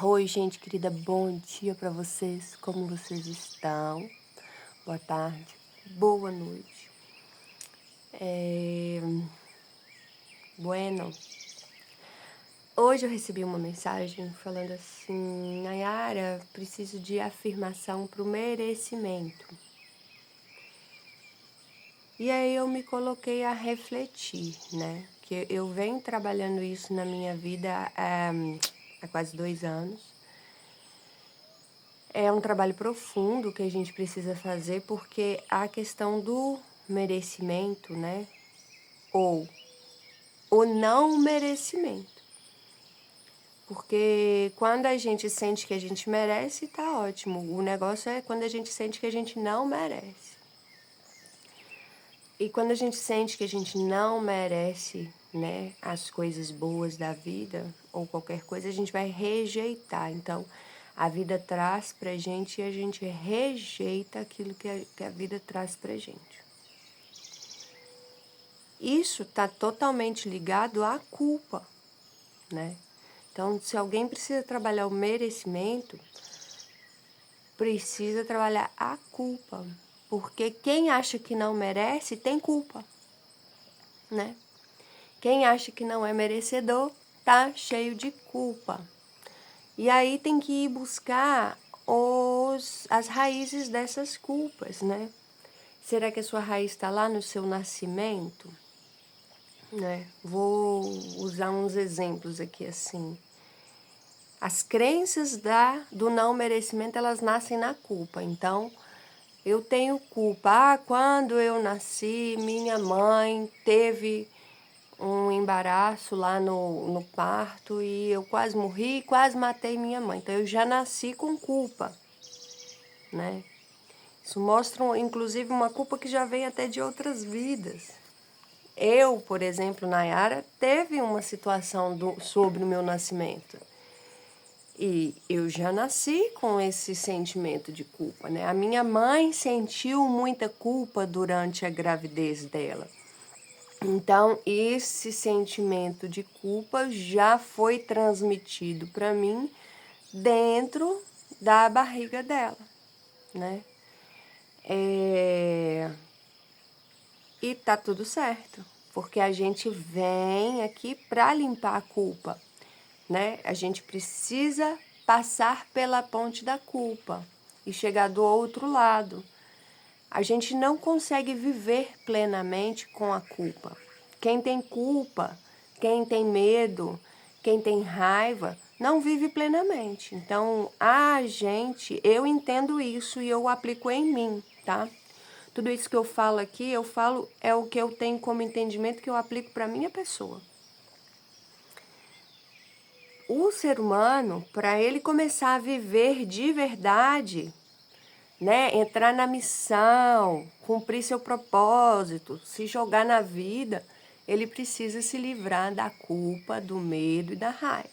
Oi, gente querida, bom dia para vocês. Como vocês estão? Boa tarde, boa noite. Bueno, hoje eu recebi uma mensagem falando assim: Nayara, preciso de afirmação para o merecimento. E aí eu me coloquei a refletir, né? Que eu venho trabalhando isso na minha vida há quase 2 anos. É um trabalho profundo que a gente precisa fazer porque a questão do merecimento, né? Ou o não merecimento. Porque quando a gente sente que a gente merece, tá ótimo. O negócio é quando a gente sente que a gente não merece. E quando a gente sente que a gente não merece, né, as coisas boas da vida ou qualquer coisa, a gente vai rejeitar. Então, a vida traz pra gente e a gente rejeita aquilo que a vida traz pra gente. Isso está totalmente ligado à culpa, né? Então, se alguém precisa trabalhar o merecimento, precisa trabalhar a culpa. Porque quem acha que não merece tem culpa, né? Quem acha que não é merecedor tá cheio de culpa. E aí tem que ir buscar as raízes dessas culpas, né? Será que a sua raiz está lá no seu nascimento? Né? Vou usar uns exemplos aqui assim. As crenças do não merecimento, elas nascem na culpa. Então, eu tenho culpa. Quando eu nasci, minha mãe teve um embaraço lá no parto e eu quase morri, quase matei minha mãe. Então, eu já nasci com culpa, né? Isso mostra, inclusive, uma culpa que já vem até de outras vidas. Eu, por exemplo, Nayara, teve uma situação sobre o meu nascimento. E eu já nasci com esse sentimento de culpa, né? A minha mãe sentiu muita culpa durante a gravidez dela. Então, esse sentimento de culpa já foi transmitido para mim dentro da barriga dela, né? E tá tudo certo, porque a gente vem aqui para limpar a culpa, né? A gente precisa passar pela ponte da culpa e chegar do outro lado. A gente não consegue viver plenamente com a culpa. Quem tem culpa, quem tem medo, quem tem raiva, não vive plenamente. Então, eu entendo isso e eu aplico em mim, tá? Tudo isso que eu falo aqui, é o que eu tenho como entendimento que eu aplico para minha pessoa. O ser humano, para ele começar a viver de verdade, né, entrar na missão, cumprir seu propósito, se jogar na vida, ele precisa se livrar da culpa, do medo e da raiva.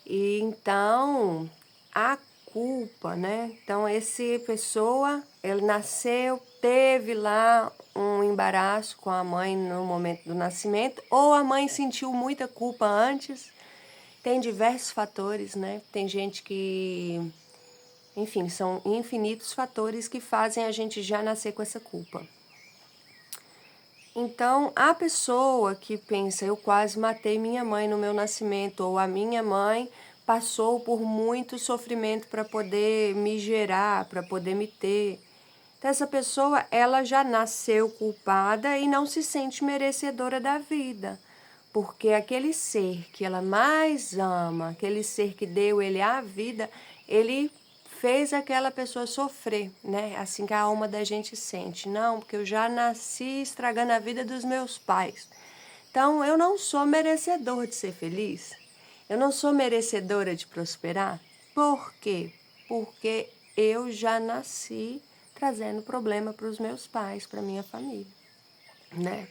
E então, a culpa, né? Então, ele nasceu, teve lá um embaraço com a mãe no momento do nascimento, ou a mãe sentiu muita culpa antes. Tem diversos fatores, né? Tem gente que, enfim, são infinitos fatores que fazem a gente já nascer com essa culpa. Então, a pessoa que pensa, eu quase matei minha mãe no meu nascimento, ou a minha mãe passou por muito sofrimento para poder me gerar, para poder me ter. Então, essa pessoa, ela já nasceu culpada e não se sente merecedora da vida. Porque aquele ser que ela mais ama, aquele ser que deu ele a vida, ele fez aquela pessoa sofrer, né? Assim que a alma da gente sente. Não, porque eu já nasci estragando a vida dos meus pais. Então, eu não sou merecedor de ser feliz. Eu não sou merecedora de prosperar. Por quê? Porque eu já nasci trazendo problema para os meus pais, para minha família, né?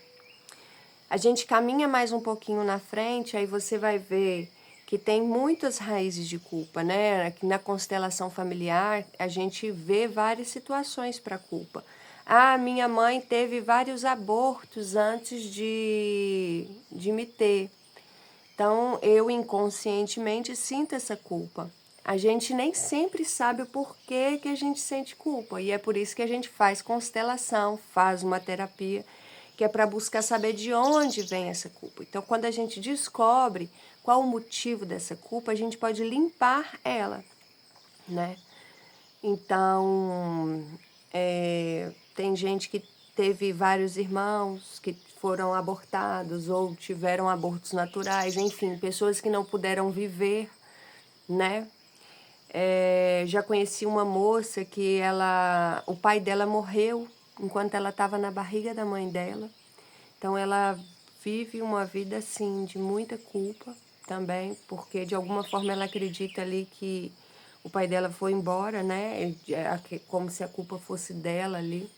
A gente caminha mais um pouquinho na frente, aí você vai ver que tem muitas raízes de culpa, né? Aqui na constelação familiar, a gente vê várias situações para culpa. Minha mãe teve vários abortos antes de me ter. Então, eu inconscientemente sinto essa culpa. A gente nem sempre sabe o porquê que a gente sente culpa. E é por isso que a gente faz constelação, faz uma terapia, que é para buscar saber de onde vem essa culpa. Então, quando a gente descobre qual o motivo dessa culpa, a gente pode limpar ela, né? Então, tem gente que teve vários irmãos que foram abortados ou tiveram abortos naturais, enfim, pessoas que não puderam viver, né? Já conheci uma moça que o pai dela morreu enquanto ela estava na barriga da mãe dela. Então ela vive uma vida assim de muita culpa também, porque de alguma forma ela acredita ali que o pai dela foi embora, né? Como se a culpa fosse dela ali,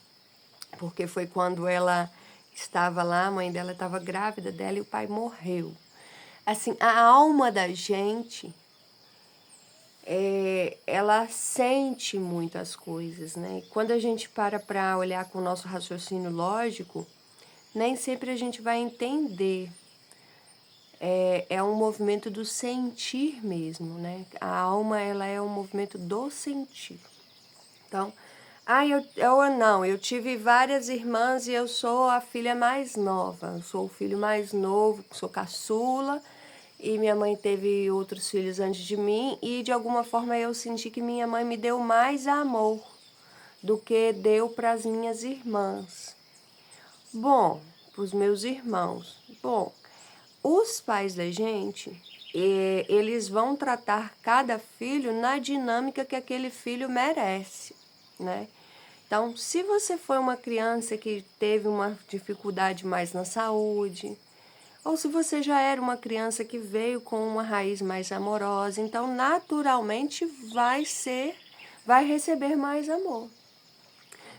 porque foi quando ela estava lá, a mãe dela estava grávida dela e o pai morreu. Assim, a alma da gente, ela sente muito as coisas, né? E quando a gente para olhar com o nosso raciocínio lógico, nem sempre a gente vai entender. É um movimento do sentir mesmo, né? A alma, ela é um movimento do sentir. Então, eu tive várias irmãs e eu sou a filha mais nova. Eu sou o filho mais novo, sou caçula, e minha mãe teve outros filhos antes de mim, e de alguma forma eu senti que minha mãe me deu mais amor do que deu para as minhas irmãs. Bom, para os meus irmãos. Bom, os pais da gente, eles vão tratar cada filho na dinâmica que aquele filho merece, né? Então, se você foi uma criança que teve uma dificuldade mais na saúde, ou se você já era uma criança que veio com uma raiz mais amorosa, então naturalmente vai receber mais amor.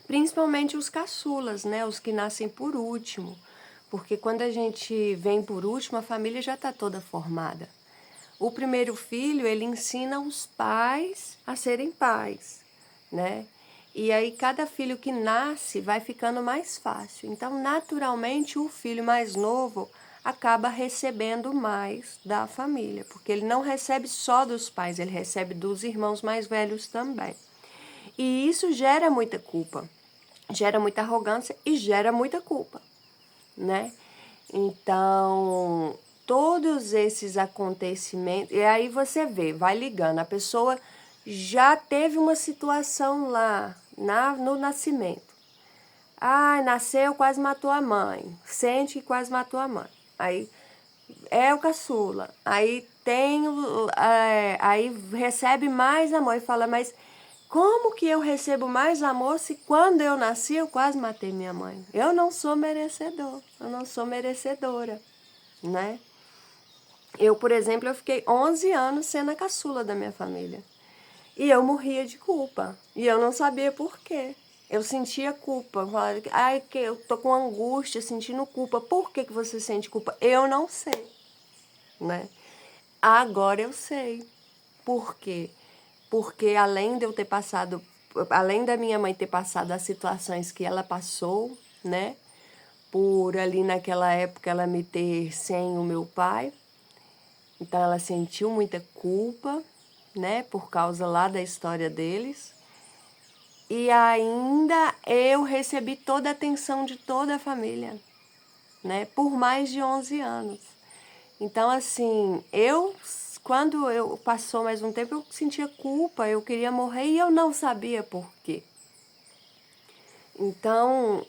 Principalmente os caçulas, né? Os que nascem por último. Porque quando a gente vem por último, a família já está toda formada. O primeiro filho, ele ensina os pais a serem pais, né? E aí cada filho que nasce vai ficando mais fácil. Então, naturalmente, o filho mais novo acaba recebendo mais da família, porque ele não recebe só dos pais, ele recebe dos irmãos mais velhos também. E isso gera muita culpa, gera muita arrogância e gera muita culpa, né? Então, todos esses acontecimentos, e aí você vê, vai ligando, a pessoa já teve uma situação lá no nascimento. Ah, nasceu, quase matou a mãe. Sente que quase matou a mãe. Aí é o caçula. Aí recebe mais amor e fala, mas como que eu recebo mais amor se quando eu nasci eu quase matei minha mãe? Eu não sou merecedor, eu não sou merecedora, né? Eu, por exemplo, eu fiquei 11 anos sendo a caçula da minha família. E eu morria de culpa. E eu não sabia por quê. Eu sentia culpa. Ai, que eu tô com angústia, sentindo culpa. Por que você sente culpa? Eu não sei, né? Agora eu sei. Por quê? Porque além de eu ter passado, além da minha mãe ter passado as situações que ela passou, né? Por ali naquela época ela me ter sem o meu pai. Então ela sentiu muita culpa, né? Por causa lá da história deles. E ainda eu recebi toda a atenção de toda a família, né? Por mais de 11 anos. Então, assim, quando eu passou mais um tempo, eu sentia culpa, eu queria morrer e eu não sabia por quê. Então,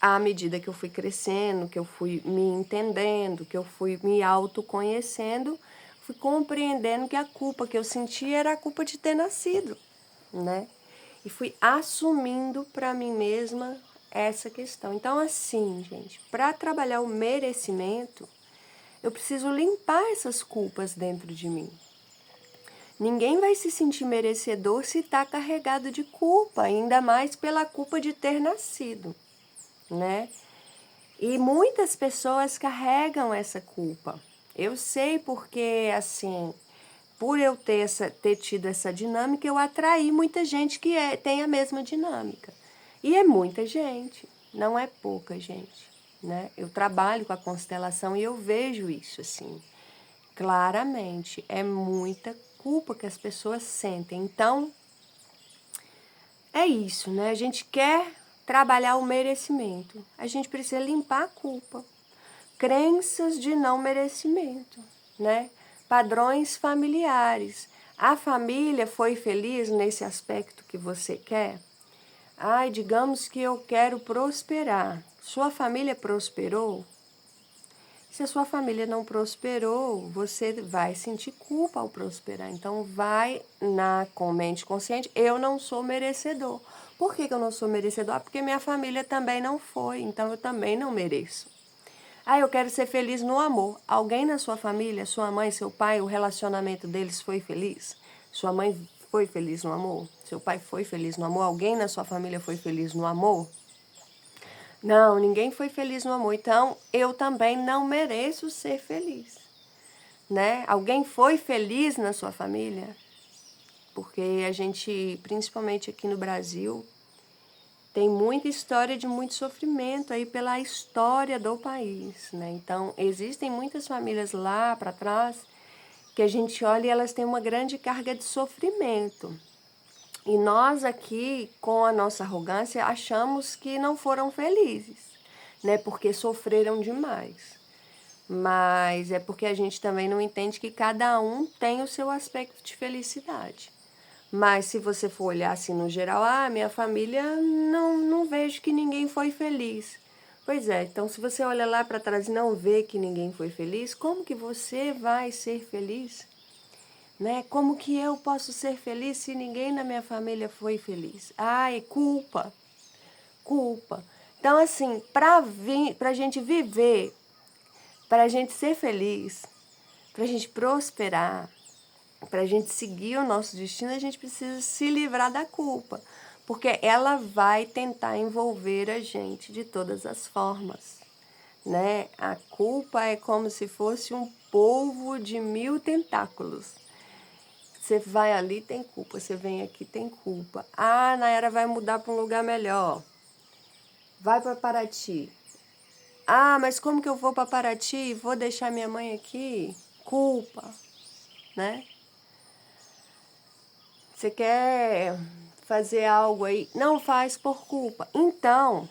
à medida que eu fui crescendo, que eu fui me entendendo, que eu fui me autoconhecendo, fui compreendendo que a culpa que eu sentia era a culpa de ter nascido, né? E fui assumindo para mim mesma essa questão. Então, assim, gente, para trabalhar o merecimento, eu preciso limpar essas culpas dentro de mim. Ninguém vai se sentir merecedor se está carregado de culpa, ainda mais pela culpa de ter nascido, né? E muitas pessoas carregam essa culpa. Eu sei porque, assim, por eu ter tido essa dinâmica, eu atraí muita gente que tem a mesma dinâmica. E é muita gente, não é pouca gente, né? Eu trabalho com a constelação e eu vejo isso, assim. Claramente, é muita culpa que as pessoas sentem. Então, é isso, né? A gente quer trabalhar o merecimento. A gente precisa limpar a culpa. Crenças de não merecimento, né? Padrões familiares. A família foi feliz nesse aspecto que você quer? Ai, digamos que eu quero prosperar. Sua família prosperou? Se a sua família não prosperou, você vai sentir culpa ao prosperar. Então, vai com mente consciente, eu não sou merecedor. Por que eu não sou merecedor? Porque minha família também não foi, então eu também não mereço. Ah, eu quero ser feliz no amor. Alguém na sua família, sua mãe, seu pai, o relacionamento deles foi feliz? Sua mãe foi feliz no amor? Seu pai foi feliz no amor? Alguém na sua família foi feliz no amor? Não, ninguém foi feliz no amor, então eu também não mereço ser feliz, né? Alguém foi feliz na sua família? Porque a gente, principalmente aqui no Brasil, tem muita história de muito sofrimento aí pela história do país, né? Então, existem muitas famílias lá para trás que a gente olha e elas têm uma grande carga de sofrimento. E nós aqui, com a nossa arrogância, achamos que não foram felizes, né? Porque sofreram demais. Mas é porque a gente também não entende que cada um tem o seu aspecto de felicidade. Mas se você for olhar assim no geral, minha família não vejo que ninguém foi feliz. Pois é, então se você olha lá para trás e não vê que ninguém foi feliz, como que você vai ser feliz? Né? Como que eu posso ser feliz se ninguém na minha família foi feliz? Ai, culpa, culpa. Então, assim, para a gente viver, para a gente ser feliz, para a gente prosperar, para a gente seguir o nosso destino, a gente precisa se livrar da culpa, porque ela vai tentar envolver a gente de todas as formas, né? A culpa é como se fosse um polvo de 1000 tentáculos. Você vai ali, tem culpa. Você vem aqui, tem culpa. Ah, Nayara vai mudar para um lugar melhor. Vai para Paraty. Ah, mas como que eu vou para Paraty? Vou deixar minha mãe aqui? Culpa, né? Você quer fazer algo aí? Não faz por culpa. Então,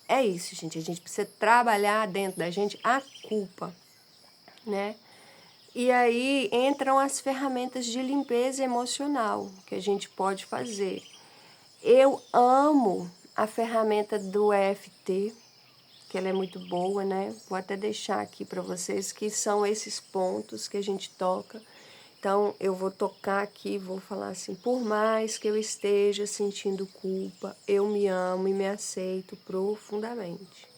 é isso, gente. A gente precisa trabalhar dentro da gente a culpa, né? E aí entram as ferramentas de limpeza emocional que a gente pode fazer. Eu amo a ferramenta do EFT, que ela é muito boa, né? Vou até deixar aqui para vocês que são esses pontos que a gente toca. Então, eu vou tocar aqui, vou falar assim: por mais que eu esteja sentindo culpa, eu me amo e me aceito profundamente.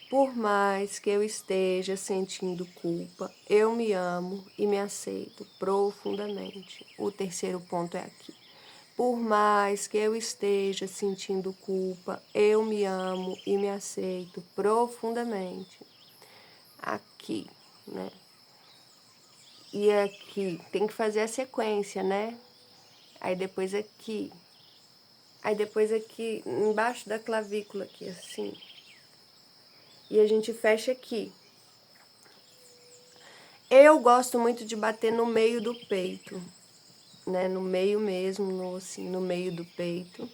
Por mais que eu esteja sentindo culpa, eu me amo e me aceito profundamente. O terceiro ponto é aqui. Por mais que eu esteja sentindo culpa, eu me amo e me aceito profundamente. Aqui, né? E aqui, tem que fazer a sequência, né? Aí depois aqui. Aí depois aqui, embaixo da clavícula aqui, assim. E a gente fecha aqui. Eu gosto muito de bater no meio do peito, né? No meio mesmo, assim, no meio do peito.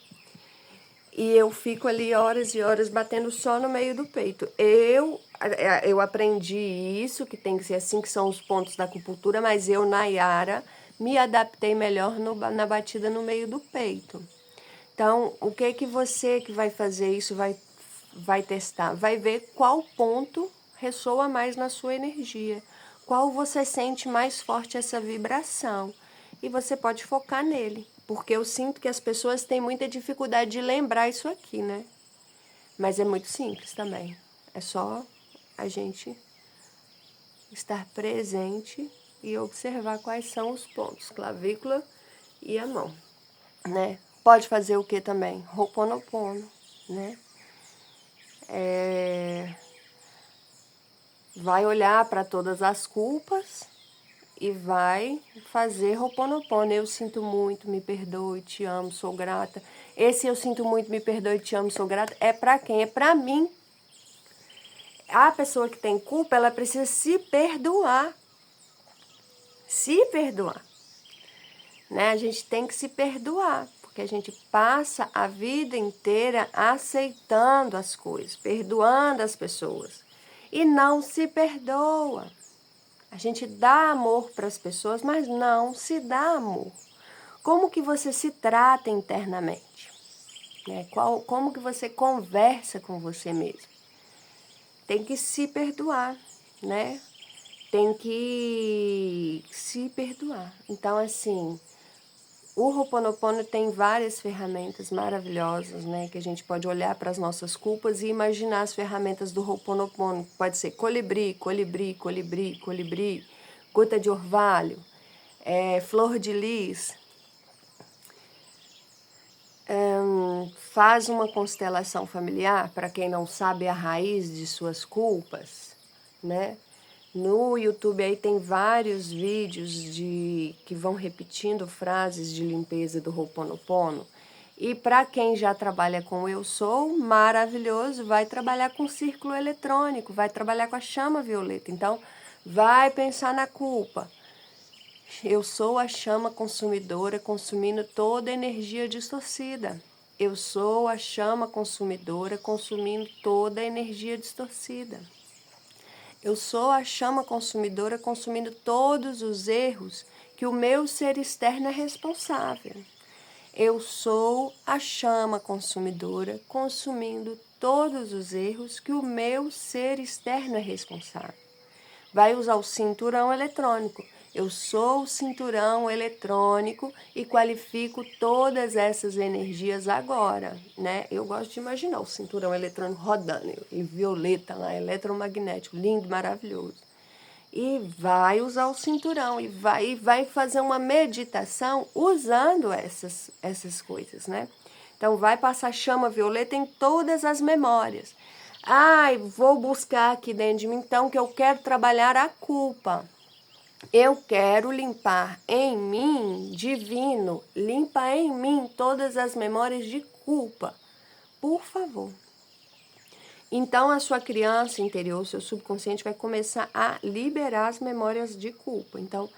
E eu fico ali horas e horas batendo só no meio do peito. Eu aprendi isso, que tem que ser assim, que são os pontos da acupuntura, mas eu, Nayara, me adaptei melhor na batida no meio do peito. Então, o que você que vai fazer isso vai testar? Vai ver qual ponto ressoa mais na sua energia, qual você sente mais forte essa vibração. E você pode focar nele, porque eu sinto que as pessoas têm muita dificuldade de lembrar isso aqui, né? Mas é muito simples também. É só a gente estar presente e observar quais são os pontos, clavícula e a mão, né? Pode fazer o que também? Ho'oponopono, né? Vai olhar para todas as culpas e vai fazer Ho'oponopono. Eu sinto muito, me perdoe, te amo, sou grata. Esse eu sinto muito, me perdoe, te amo, sou grata é para quem? É para mim. A pessoa que tem culpa, ela precisa se perdoar. se perdoar, né? A gente tem que se perdoar, porque a gente passa a vida inteira aceitando as coisas, perdoando as pessoas e não se perdoa. A gente dá amor para as pessoas, mas não se dá amor. Como que você se trata internamente? Né? Como que você conversa com você mesmo? Tem que se perdoar, né? Tem que se perdoar. Então, assim, o Ho'oponopono tem várias ferramentas maravilhosas, né? Que a gente pode olhar para as nossas culpas e imaginar as ferramentas do Ho'oponopono. Pode ser colibri, colibri, colibri, colibri, gota de orvalho, flor de lis. Faz uma constelação familiar, para quem não sabe a raiz de suas culpas, né? No YouTube aí tem vários vídeos que vão repetindo frases de limpeza do Ho'oponopono. E para quem já trabalha com Eu Sou, maravilhoso, vai trabalhar com círculo eletrônico, vai trabalhar com a chama violeta. Então, vai pensar na culpa. Eu sou a chama consumidora, consumindo toda a energia distorcida. Eu sou a chama consumidora, consumindo toda a energia distorcida. Eu sou a chama consumidora, consumindo todos os erros que o meu ser externo é responsável. Eu sou a chama consumidora, consumindo todos os erros que o meu ser externo é responsável. Vai usar o cinturão eletrônico. Eu sou o cinturão eletrônico e qualifico todas essas energias agora, né? Eu gosto de imaginar o cinturão eletrônico rodando, e violeta lá, eletromagnético, lindo, maravilhoso. E vai usar o cinturão e vai fazer uma meditação usando essas coisas, né? Então, vai passar chama violeta em todas as memórias. Ai, vou buscar aqui dentro de mim, então, que eu quero trabalhar a culpa. Eu quero limpar em mim, divino, limpa em mim todas as memórias de culpa. Por favor. Então, a sua criança interior, o seu subconsciente, vai começar a liberar as memórias de culpa. Então,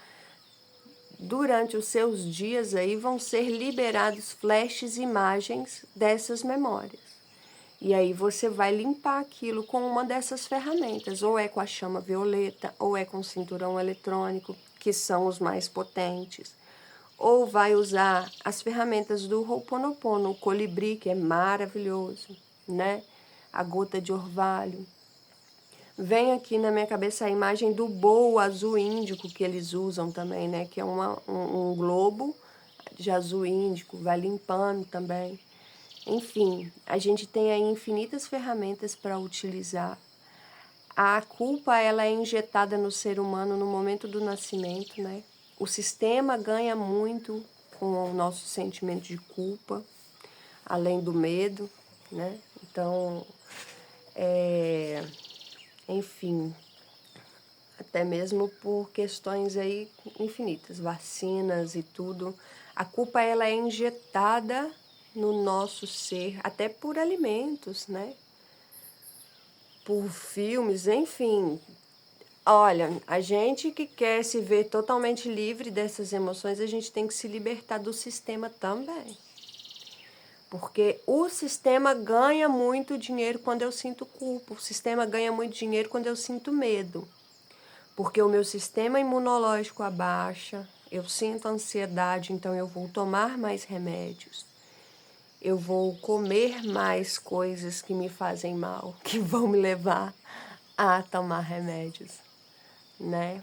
durante os seus dias aí, vão ser liberados flashes e imagens dessas memórias. E aí você vai limpar aquilo com uma dessas ferramentas, ou é com a chama violeta, ou é com o cinturão eletrônico, que são os mais potentes, ou vai usar as ferramentas do Ho'oponopono, o colibri, que é maravilhoso, né? A gota de orvalho. Vem aqui na minha cabeça a imagem do bowl azul índico que eles usam também, né? Que é um globo de azul índico, vai limpando também. Enfim, a gente tem aí infinitas ferramentas para utilizar. A culpa, ela é injetada no ser humano no momento do nascimento, né? O sistema ganha muito com o nosso sentimento de culpa, além do medo, né? Então, enfim, até mesmo por questões aí infinitas, vacinas e tudo. A culpa, ela é injetada no nosso ser, até por alimentos, né? Por filmes, enfim. Olha, a gente que quer se ver totalmente livre dessas emoções, a gente tem que se libertar do sistema também. Porque o sistema ganha muito dinheiro quando eu sinto culpa, o sistema ganha muito dinheiro quando eu sinto medo. Porque o meu sistema imunológico abaixa, eu sinto ansiedade, então eu vou tomar mais remédios. Eu vou comer mais coisas que me fazem mal, que vão me levar a tomar remédios, né?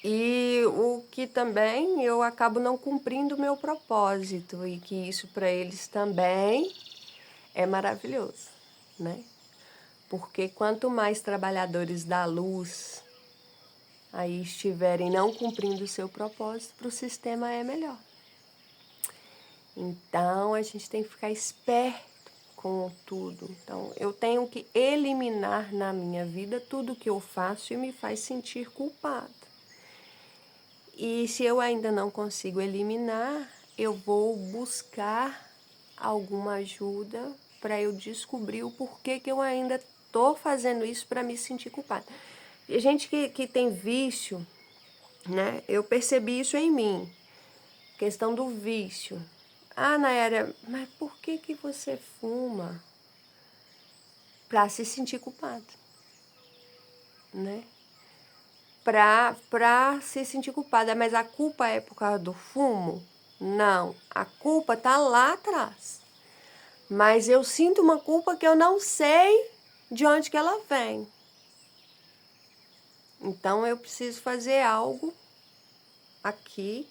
E o que também eu acabo não cumprindo o meu propósito e que isso para eles também é maravilhoso, né? Porque quanto mais trabalhadores da luz aí estiverem não cumprindo o seu propósito, para o sistema é melhor. Então, a gente tem que ficar esperto com tudo. Então, eu tenho que eliminar na minha vida tudo que eu faço e me faz sentir culpado. E se eu ainda não consigo eliminar, eu vou buscar alguma ajuda para eu descobrir o porquê que eu ainda estou fazendo isso para me sentir culpada. E gente que tem vício, né? Eu percebi isso em mim. Questão do vício. Ah, Nayara, mas por que que você fuma? Pra se sentir culpado, né? Pra se sentir culpada. Mas a culpa é por causa do fumo? Não. A culpa tá lá atrás. Mas eu sinto uma culpa que eu não sei de onde que ela vem. Então eu preciso fazer algo aqui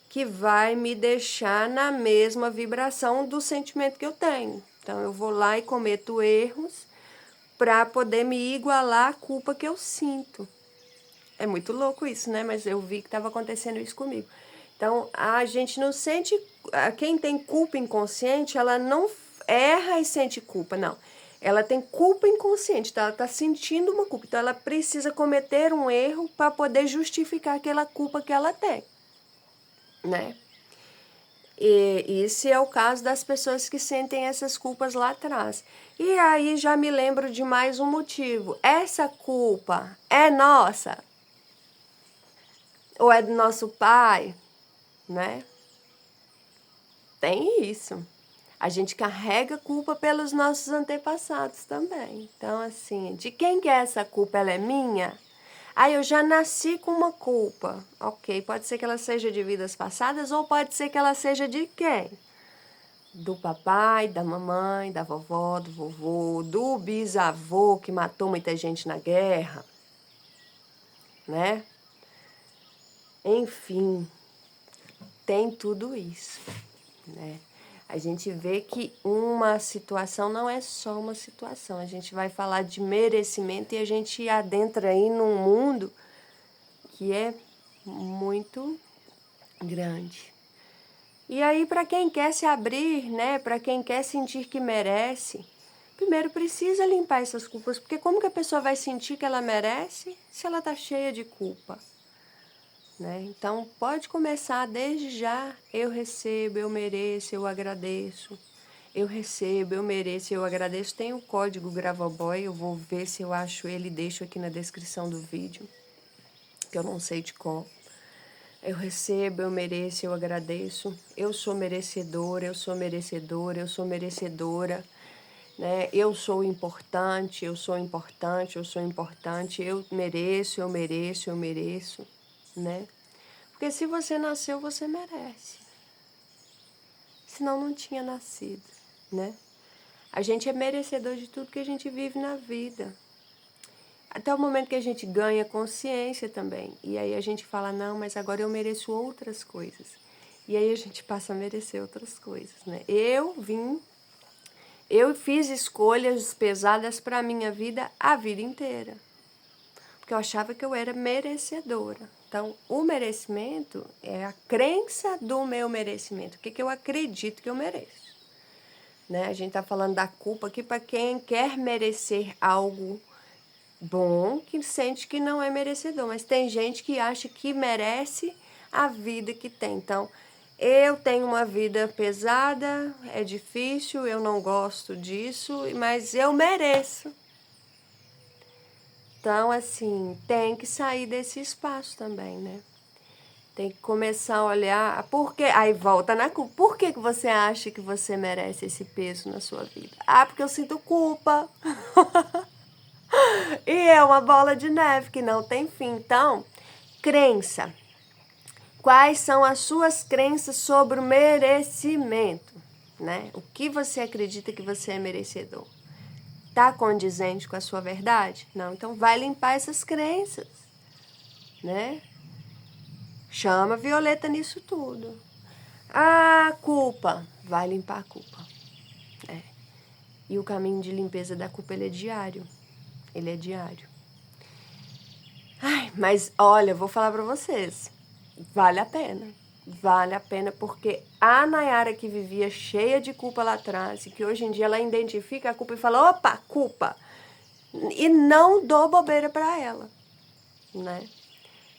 que vai me deixar na mesma vibração do sentimento que eu tenho. Então eu vou lá e cometo erros para poder me igualar à culpa que eu sinto. É muito louco isso, né? Mas eu vi que estava acontecendo isso comigo. Então a gente não sente. Quem tem culpa inconsciente, ela não erra e sente culpa, não. Ela tem culpa inconsciente, então ela está sentindo uma culpa. Então ela precisa cometer um erro para poder justificar aquela culpa que ela tem, né? E esse é o caso das pessoas que sentem essas culpas lá atrás. E aí já me lembro de mais um motivo. Essa culpa é nossa? Ou é do nosso pai? Né? Tem isso. A gente carrega culpa pelos nossos antepassados também. Então, assim, de quem que é essa culpa? Ela é minha? Ah, eu já nasci com uma culpa. Ok, pode ser que ela seja de vidas passadas ou pode ser que ela seja de quem? Do papai, da mamãe, da vovó, do vovô, do bisavô que matou muita gente na guerra, né? Enfim, tem tudo isso, né? A gente vê que uma situação não é só uma situação. A gente vai falar de merecimento e a gente adentra aí num mundo que é muito grande. E aí, para quem quer se abrir, né? Para quem quer sentir que merece, primeiro precisa limpar essas culpas, porque como que a pessoa vai sentir que ela merece se ela está cheia de culpa? Né? Então, pode começar desde já. Eu recebo, eu mereço, eu agradeço. Eu recebo, eu mereço, eu agradeço. Tem o código Gravoboy, eu vou ver se eu acho ele e deixo aqui na descrição do vídeo, que eu não sei de qual. Eu recebo, eu mereço, eu agradeço. Eu sou merecedora, eu sou merecedora, eu sou merecedora. Né? Eu sou importante, eu sou importante, eu sou importante. Eu mereço, eu mereço, eu mereço. Né? Porque se você nasceu, você merece. Senão não tinha nascido, né? A gente é merecedor de tudo que a gente vive na vida. Até o momento que a gente ganha consciência também. E aí a gente fala, não, mas agora eu mereço outras coisas. E aí a gente passa a merecer outras coisas, né? Eu fiz escolhas pesadas para a minha vida a vida inteira. Porque eu achava que eu era merecedora. Então, o merecimento é a crença do meu merecimento. O que eu acredito que eu mereço. Né? A gente está falando da culpa aqui para quem quer merecer algo bom, que sente que não é merecedor. Mas tem gente que acha que merece a vida que tem. Então, eu tenho uma vida pesada, é difícil, eu não gosto disso, mas eu mereço. Então, assim, tem que sair desse espaço também, né? Tem que começar a olhar, por quê? Aí volta na culpa. Por que você acha que você merece esse peso na sua vida? Ah, porque eu sinto culpa. E é uma bola de neve que não tem fim. Então, crença. Quais são as suas crenças sobre o merecimento? Né? O que você acredita que você é merecedor? Está condizente com a sua verdade? Não, então vai limpar essas crenças, né? Chama a Violeta nisso tudo. A culpa, vai limpar a culpa. É. E o caminho de limpeza da culpa, ele é diário. Ele é diário. Ai, mas olha, vou falar pra vocês. Vale a pena. Vale a pena porque a Nayara que vivia cheia de culpa lá atrás e que hoje em dia ela identifica a culpa e fala, opa, culpa. E não dou bobeira pra ela, né?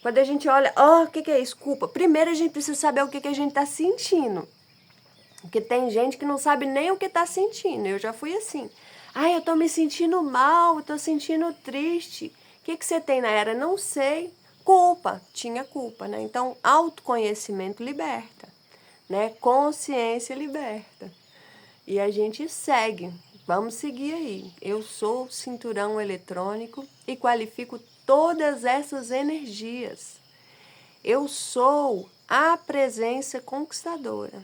Quando a gente olha, o que é isso? Culpa. Primeiro a gente precisa saber o que a gente tá sentindo. Porque tem gente que não sabe nem o que tá sentindo. Eu já fui assim. Ai, eu tô me sentindo mal, eu tô sentindo triste. O que você tem, Nayara? Não sei. culpa, tinha culpa, né? Então, autoconhecimento liberta, né? Consciência liberta. E a gente segue, vamos seguir aí. Eu sou cinturão eletrônico e qualifico todas essas energias. Eu sou a presença conquistadora.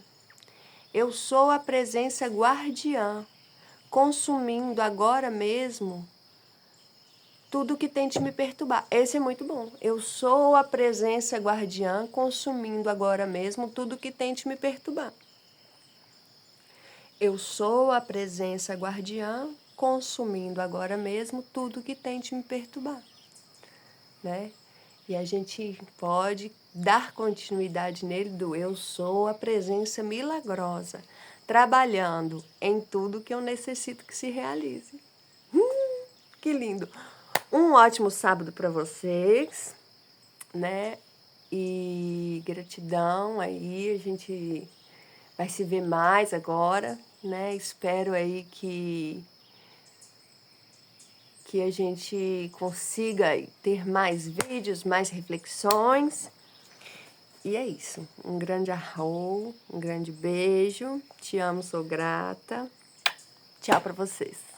Eu sou a presença guardiã, consumindo agora mesmo tudo que tente me perturbar. Esse é muito bom. Eu sou a presença guardiã, consumindo agora mesmo tudo que tente me perturbar. Eu sou a presença guardiã, consumindo agora mesmo tudo que tente me perturbar, né? E a gente pode dar continuidade nele do eu sou a presença milagrosa, trabalhando em tudo que eu necessito que se realize. Que lindo! Um ótimo sábado para vocês, né? E gratidão aí, a gente vai se ver mais agora, né? Espero aí que a gente consiga ter mais vídeos, mais reflexões. E é isso. Um grande arro, um grande beijo. Te amo, sou grata. Tchau para vocês.